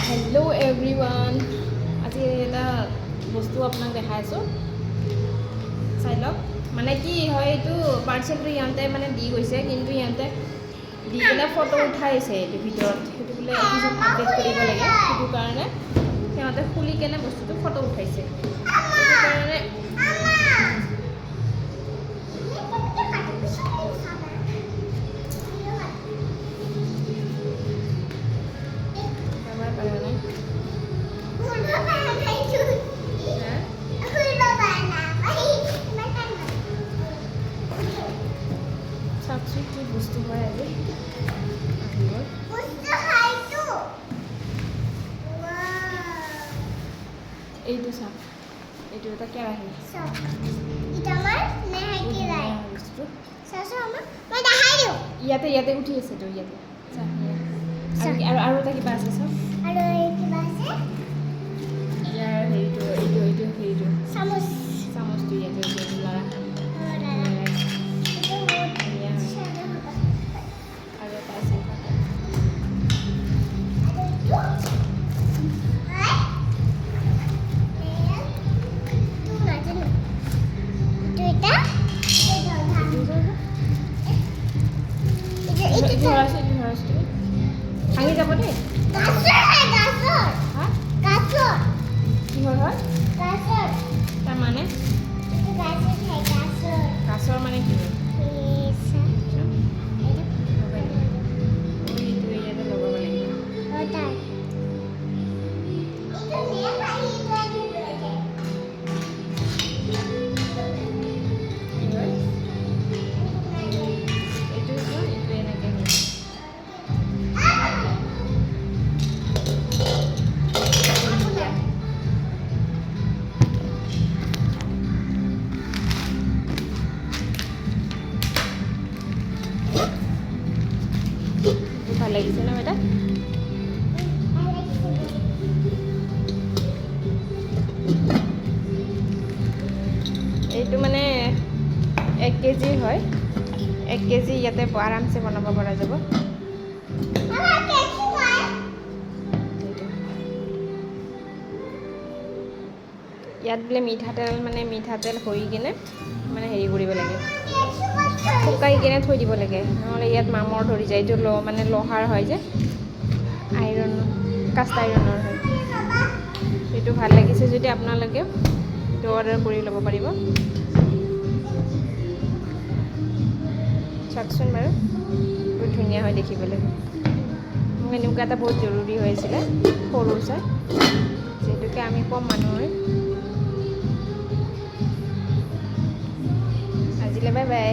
Hello' everyone, আজি এটা বস্তু আপোনাক দেখাই আছোঁ, চাই লওক। মানে কি হয়, এইটো পাৰ্চেলটো ইহঁতে মানে দি গৈছে, কিন্তু ইহঁতে দি পেলাই ফটো উঠাইছে এইটো ভিতৰত। সেইটো বোলে অফিচত আপডেট কৰিব লাগে, সেইটো কাৰণে সিহঁতে খুলি কেনে বস্তুটো ফটো উঠাইছে। সেইটো কাৰণে চাওকচোন কি বস্তু হয় আজি। এইটো চাওক, এইটো এটা কেৰাহী। ইয়াতে ইয়াতে উঠি আছে তো, ইয়াতে আৰু এটা কিবা আছে চাওক। ইয়াৰ হেৰিটো চামুচটো ইয়াতে লৰা আৰু এটা আছে। ভাঙি যাব দেই। কিহৰ হয় তাৰমানে? কাছৰ মানে কি হয়? ইয়াতে লগাব লাগিব। ভাল লাগিছে ন এটা? এইটো মানে 1 কেজি হয়। 1 কেজি ইয়াতে আৰামছে বনাব পৰা যাব। ইয়াত বোলে মিঠাতেল হৈ কিনে মানে হেৰি কৰিব লাগে, শুকাই কিনে থৈ দিব লাগে, নহ'লে ইয়াত মামৰ ধৰি যায়। এইটো মানে লোহাৰ হয় যে, আইৰণ, কাষ্ট আইৰণৰ হয়। এইটো ভাল লাগিছে যদি আপোনালোকে এইটো অৰ্ডাৰ কৰি ল'ব পাৰিব। চাওকচোন বাৰু, বহুত ধুনীয়া হয় দেখিবলৈ। মোক এনেকুৱা এটা বহুত জৰুৰী হৈ আছিলে, সৰু চাই, যিহেতুকে আমি কম মানুহ হয়। আজিলৈ বাই বাই।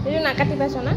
এইটো নাকাটিবা চোনা।